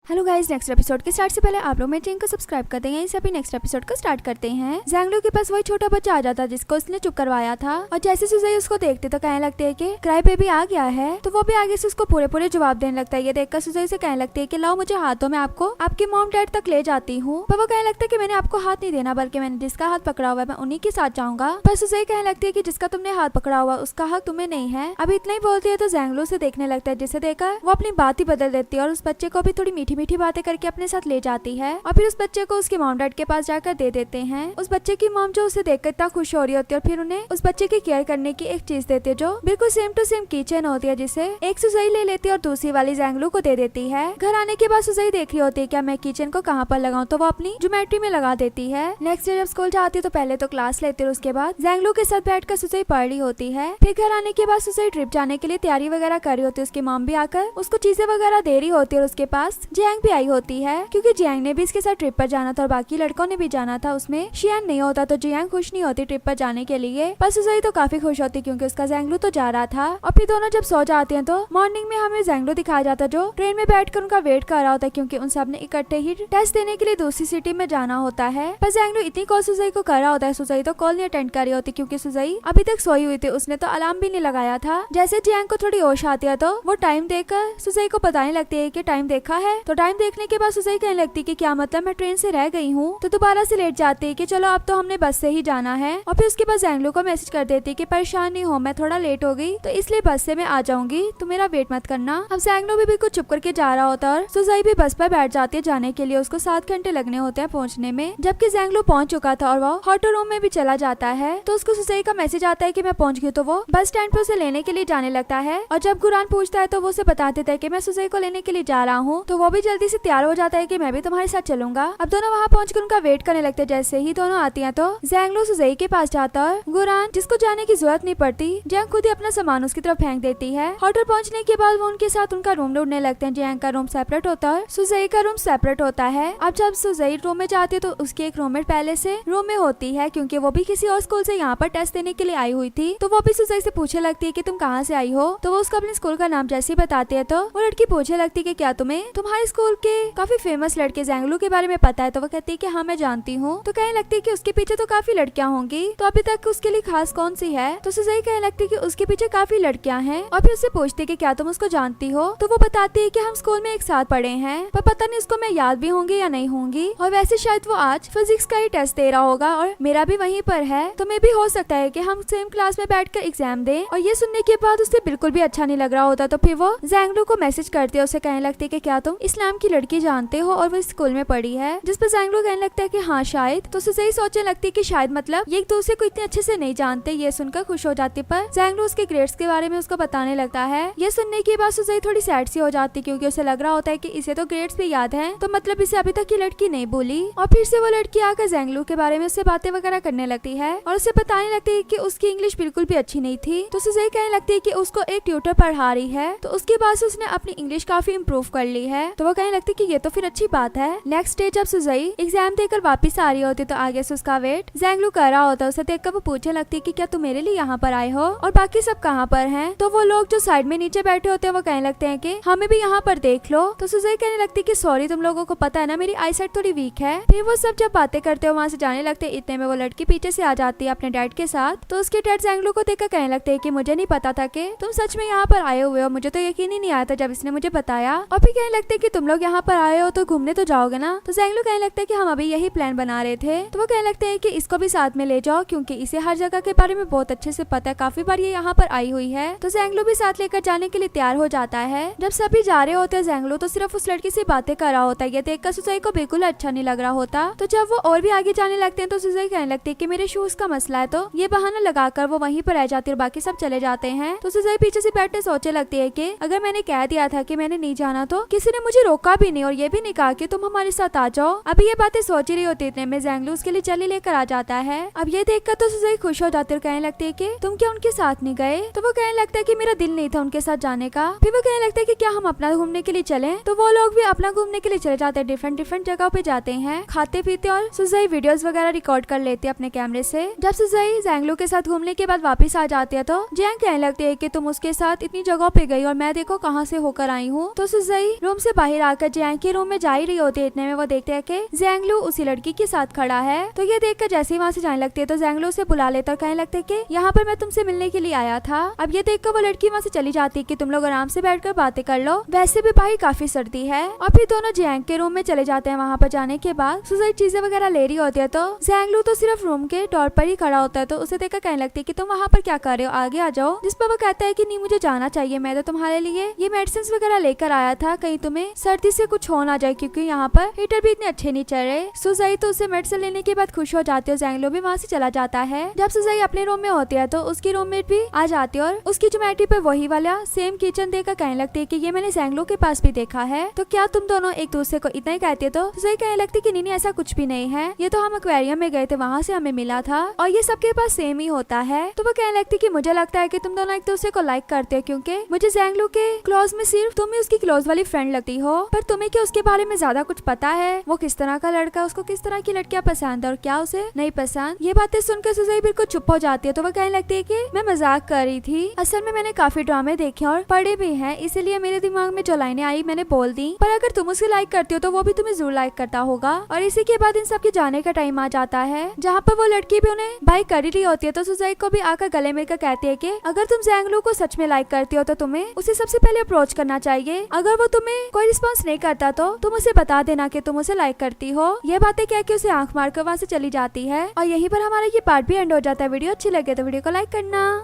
Hello guys, next episode के start से पहले आप लोग मेरे चैनल को सब्सक्राइब कर देंगे। इसे अभी नेक्स्ट एपिसोड को स्टार्ट करते हैं। ज़ैंगलू के पास वही छोटा बच्चा आ जाता है जिसको उसने चुप करवाया था, और जैसे सुज़ई उसको देखते तो कहने लगते है कि क्राई बेबी आ गया है। तो वो भी आगे से उसको पूरे जवाब देने लगता है। ये देखकर सुज़ई से कहने लगती है कि लाओ मुझे हाथों में आपको आपके मॉम डैड तक ले जाती हूँ। पर वो कहने लगता है कि मैंने आपको हाथ नहीं देना, बल्कि मैंने जिसका हाथ पकड़ा हुआ है मैं उन्हीं के साथ जाऊंगा। पर सुज़ई कहने लगती है कि जिसका तुमने हाथ पकड़ा हुआ उसका हक तुम्हें नहीं है। अभी इतना ही बोलती है तो ज़ैंगलू से देखने लगता है, जिसे देखकर वो अपनी बात ही बदल देती है और उस बच्चे को भी थोड़ी मीठी मीठी बातें करके अपने साथ ले जाती है और फिर उस बच्चे को उसके मॉम डैड के पास जाकर दे देते हैं। उस बच्चे की मॉम जो उसे देखकर इतना खुश हो रही होती है और फिर उन्हें उस बच्चे की केयर करने की एक चीज देती है जो बिल्कुल सेम टू सेम कीचेन होती है, जिसे एक सुज़ई ले लेती है और दूसरी वाली ज़ैंगलू को दे देती है। घर आने के बाद सुज़ई देख रही होती है क्या मैं किचन को कहाँ पर लगाऊं, तो वो अपनी ज्योमेट्री में लगा देती है। नेक्स्ट डे जब स्कूल जाती है तो पहले तो क्लास लेती है, उसके बाद ज़ैंगलू के साथ बैठकर सुज़ई पढ़ रही होती है। फिर घर आने के बाद सुज़ई ट्रिप जाने के लिए तैयारी वगैरह कर रही होती है। उसकी मॉम भी आकर उसको चीजें वगैरह दे रही होती है और उसके पास जियांग भी आई होती है, क्योंकि जियांग ने भी इसके साथ ट्रिप पर जाना था और बाकी लड़कों ने भी जाना था। उसमें शियान नहीं होता तो जियांग खुश नहीं होती ट्रिप पर जाने के लिए, पर सुज़ई तो काफी खुश होती क्योंकि उसका ज़ैंगलू तो जा रहा था। और फिर दोनों जब सो जाते हैं तो मॉर्निंग में हमें ज़ैंगलू दिखाया जाता है जो ट्रेन में बैठकर उनका वेट कर रहा होता है, क्योंकि उन सब ने इकट्ठे ही टेस्ट देने के लिए दूसरी सिटी में जाना होता है। पर ज़ैंगलू इतनी कॉल सुज़ई को कर रहा होता है, सुज़ई तो कॉल नहीं अटेंड कर रही होती क्योंकि सुज़ई अभी तक सोई हुई थी, उसने तो अलार्म भी नहीं लगाया था। जैसे जियांग को थोड़ी होश आती है तो वो टाइम देखकर सुज़ई को बताने लगती है कि टाइम देखा है। तो टाइम देखने के बाद सुज़ई कहने लगती है कि क्या मतलब मैं ट्रेन से रह गई हूँ। तो दोबारा से लेट जाती है कि चलो अब तो हमने बस से ही जाना है। और फिर उसके बाद ज़ैंगलू को मैसेज कर देती है कि परेशान नहीं हो, मैं थोड़ा लेट हो गई तो इसलिए बस से मैं आ जाऊंगी, तो मेरा वेट मत करना। अब ज़ैंगलू भी बिल्कुल चुप करके जा रहा होता है और सुज़ई भी बस पर बैठ जाती है जाने के लिए। उसको 7 घंटे लगने होते हैं पहुंचने में, जबकि ज़ैंगलू पहुंच चुका था और वो होटल रूम में भी चला जाता है। तो उसको सुज़ई का मैसेज आता है कि मैं पहुंच गई, तो वो बस स्टैंड पर उसे लेने के लिए जाने लगता है। और जब गुरान पूछता है तो वो उसे बता देता है कि मैं सुज़ई को लेने के लिए जा रहा हूँ। तो वो भी जल्दी से तैयार हो जाता है कि मैं भी तुम्हारे साथ चलूंगा। अब दोनों वहाँ पहुंचकर उनका वेट करने लगते हैं। जैसे ही दोनों आती हैं तो ज़ैंगलू सुज़ई के पास जाता है। गुरान जिसको जाने की जरूरत नहीं पड़ती, जियांग खुद ही अपना सामान उसकी तरफ फेंक देती है। होटल पहुंचने के बाद वो उनके साथ उनका रूम ढूंढने लगते हैं। जियांग का रूम सेपरेट होता है, सुज़ई का रूम सेपरेट होता है। अब जब सुज़ई रूम में जाती है तो उसकी एक रूममेट पहले से रूम में होती है, क्योंकि वो भी किसी और स्कूल से यहाँ पर टेस्ट देने के लिए आई हुई थी। तो वो भी सुज़ई से पूछने लगती है कि तुम कहाँ से आई हो। तो वो उसको अपने स्कूल का नाम जैसे ही बताती है तो वो लड़की पूछने लगती है कि क्या तुम्हें तुम्हारे स्कूल के काफी फेमस लड़के ज़ैंगलू के बारे में पता है। तो वो कहती है कि हाँ मैं जानती हूँ। तो कहने लगती है कि उसके पीछे तो काफी लड़कियां होंगी, तो अभी तक उसके लिए खास कौन सी है। तो सुज़ई कहने लगती है कि उसके पीछे काफी लड़कियां हैं। और फिर उससे पूछती है कि क्या तुम उसको जानती हो। तो वो बताती है कि हम स्कूल में एक साथ पढ़े हैं, पर पता नहीं उसको मैं याद भी होंगी या नहीं होंगी। और वैसे शायद वो आज फिजिक्स का ही टेस्ट दे रहा होगा और मेरा भी वहीं पर है, तो मे भी हो सकता है कि हम सेम क्लास में बैठकर एग्जाम दें। और ये सुनने के बाद उसे बिल्कुल भी अच्छा नहीं लग रहा होता। तो फिर वो ज़ैंगलू को मैसेज करती है, उसे कहने लगती है कि क्या तुम इस्लाम की लड़की जानते हो और वो स्कूल में पढ़ी है। जिस पर ज़ैंगलू कहने लगता है कि हाँ शायद। तो सुज़ई सोचने लगती है कि शायद मतलब ये एक दूसरे को इतने अच्छे से नहीं जानते। ये सुनकर खुश हो जाती, पर ज़ैंगलू उसके ग्रेड्स के बारे में उसको बताने लगता है। ये सुनने के बाद सुज़ई थोड़ी सैड सी हो जाती, क्योंकि उसे लग रहा होता है कि इसे तो ग्रेड्स भी याद हैं, तो मतलब इसे अभी तक ये लड़की नहीं बोली। और फिर से वो लड़की आकर ज़ैंगलू के बारे में उससे बातें वगैरह करने लगती है और उसे बताने लगती है कि उसकी इंग्लिश बिल्कुल भी अच्छी नहीं थी। तो सुज़ई कहने लगती है कि उसको एक ट्यूटर पढ़ा रही है, तो उसके बाद से उसने अपनी इंग्लिश काफी इम्प्रूव कर ली है। तो वो कहने लगती है कि ये तो फिर अच्छी बात है। नेक्स्ट डे जब सुज़ई एग्जाम देकर वापस आ रही होती तो आगे से उसका वेट ज़ैंगलू कर रहा होता है। उसे देखकर वो पूछने लगती है कि क्या तुम मेरे लिए यहाँ पर आए हो और बाकी सब कहाँ पर हैं। तो वो लोग जो साइड में नीचे बैठे होते हैं वो कहने लगते हैं कि हमें भी यहाँ पर देख लो। तो सुज़ई कहने लगती है कि सॉरी, तुम लोगों को पता है ना मेरी आई साइट थोड़ी वीक है। फिर वो सब जब बातें करते हो वहाँ से जाने लगते हैं, इतने में वो लड़की पीछे से आ जाती है अपने डैड के साथ। तो उसके डैड ज़ैंगलू को देखकर कहने लगते हैं कि मुझे नहीं पता था कि तुम सच में यहाँ पर आए हुए हो, मुझे तो यकीन ही नहीं आया था जब इसने मुझे बताया। और फिर कहने लगते हैं कि तुम लोग यहाँ पर आए हो तो घूमने तो जाओगे ना। तो ज़ैंगलू कहने लगता है कि हम अभी यही प्लान बना रहे थे। तो वो कहने लगते हैं कि इसको भी साथ में ले जाओ, क्योंकि इसे हर जगह के बारे में बहुत अच्छे से पता है, काफी बार ये यहाँ पर आई हुई है। तो ज़ैंगलू भी साथ लेकर जाने के लिए तैयार हो जाता है। जब सभी जा रहे होते हैं ज़ैंगलू तो सिर्फ उस लड़की से बातें कर रहा होता है। ये देखकर सुज़ई को बिल्कुल अच्छा नहीं लग रहा होता। तो जब वो और भी आगे जाने लगते हैं तो सुज़ई कहने लगती है कि मेरे शूज का मसला है, तो ये बहाना लगाकर वो वहीं पर रह जाती है और बाकी सब चले जाते हैं। तो सुज़ई पीछे से बैठने सोचने लगती है कि अगर मैंने कह दिया था कि मैंने नहीं जाना तो किसी ने मुझे रोका भी नहीं और ये भी नहीं कहा कि तुम हमारे साथ आ जाओ। अभी ये बातें सोच ही रही होती इतने में ज़ैंगलू उसके लिए जल्दी लेकर आ जाता है। अब ये देखकर तो सुज़ई खुश हो जाती है और कहने लगती है कि तुम क्या उनके साथ नहीं गए। तो वो कहने लगता है कि मेरा दिल नहीं था उनके साथ जाने का। फिर वो कहने लगता है कि क्या हम अपना घूमने के लिए चलें। तो वो लोग भी अपना घूमने के लिए चले जाते हैं, डिफरेंट जगह पे जाते हैं, खाते पीते और सुज़ई वीडियोस वगैरह रिकॉर्ड कर लेती है अपने कैमरे से। जब सुज़ई ज़ैंगलू के साथ घूमने के बाद वापस आ जाती है तो जियांग कहने लगती है कि तुम उसके साथ इतनी जगह पे गई और मैं देखो कहाँ से होकर आई हूँ। तो सुज़ई रूम से बाहर देर आकर जैंग के रूम में जा ही रही होती है, इतने में वो देखते हैं कि ज़ैंगलू उसी लड़की के साथ खड़ा है। तो ये देखकर जैसे ही वहाँ से जाने लगती है तो ज़ैंगलू उसे बुला लेता और कहने लगते हैं कि यहाँ पर मैं तुमसे मिलने के लिए आया था। अब ये देखकर वो लड़की वहाँ से चली जाती है कि तुम लोग आराम से बैठकर बातें कर लो, वैसे भी बाहर काफी सर्दी है। और फिर दोनों जैंग के रूम में चले जाते हैं। वहाँ पर जाने के बाद सुजाई चीजें वगैरह ले रही होती है तो ज़ैंगलू तो सिर्फ रूम के डोर पर ही खड़ा होता है। तो उसे देखकर कहने लगती है कि तुम वहाँ पर क्या कर रहे हो, आगे आ जाओ। जिस पर वो कहता है कि नहीं मुझे जाना चाहिए, मैं तो तुम्हारे लिए ये मेडिसिन वगैरह लेकर आया था, कहीं तुम्हें सर्दी से कुछ हो ना जाए क्योंकि यहाँ पर हीटर भी इतने अच्छे नहीं चल रहे। सुजाई तो उसे मेडिसिन लेने के बाद खुश हो जाती है। ज़ैंगलू भी वहाँ से चला जाता है। जब सुजाई अपने रूम में होती है तो उसकी रूममेट भी आ जाती है और उसकी ज्योमेट्री पर वही वाला सेम किचन देखकर कहने लगती है कि ये मैंने ज़ैंगलू के पास भी देखा है, तो क्या तुम दोनों एक दूसरे को इतना ही कहते? तो सुजाई कहने लगती कि नहीं ऐसा कुछ भी नहीं है, ये तो हम एक्वेरियम में गए थे, वहाँ से हमें मिला था और ये सबके पास सेम ही होता है। तो वो कहने लगती कि मुझे लगता है कि तुम दोनों एक दूसरे को लाइक करते हो क्योंकि मुझे ज़ैंगलू के क्लोज में सिर्फ तुम ही उसकी क्लोज वाली फ्रेंड लगती हो, पर तुम्हें क्या उसके बारे में ज्यादा कुछ पता है? वो किस तरह का लड़का, उसको किस तरह की लड़कियां पसंद है और क्या उसे नहीं पसंद? ये बातें सुनकर सुजाई बिल्कुल चुप हो जाती है। तो वो कहने लगती है कि मैं मजाक कर रही थी, असल में मैंने काफी ड्रामे देखे और पढ़े भी हैं, इसीलिए मेरे दिमाग में जो लाइनें आई मैंने बोल दी, पर अगर तुम उसे लाइक करती हो तो वो भी तुम्हें जरूर लाइक करता होगा। और इसी के बाद इन सब के जाने का टाइम आ जाता है जहाँ पर वो लड़की भी उन्हें बाय कर ही रही होती है। तो सुजाई को भी आकर गले मिलकर कहती है कि अगर तुम ज़ैंगलू को सच में लाइक करती हो तो तुम्हें उसे सबसे पहले अप्रोच करना चाहिए, अगर वो तुम्हें कोई रिस्पॉन्स नहीं करता तो तुम उसे बता देना कि तुम उसे लाइक करती हो। ये बातें कह के उसे आंख मारकर वहाँ से चली जाती है और यहीं पर हमारा ये पार्ट भी एंड हो जाता है। वीडियो अच्छी लगे तो वीडियो को लाइक करना।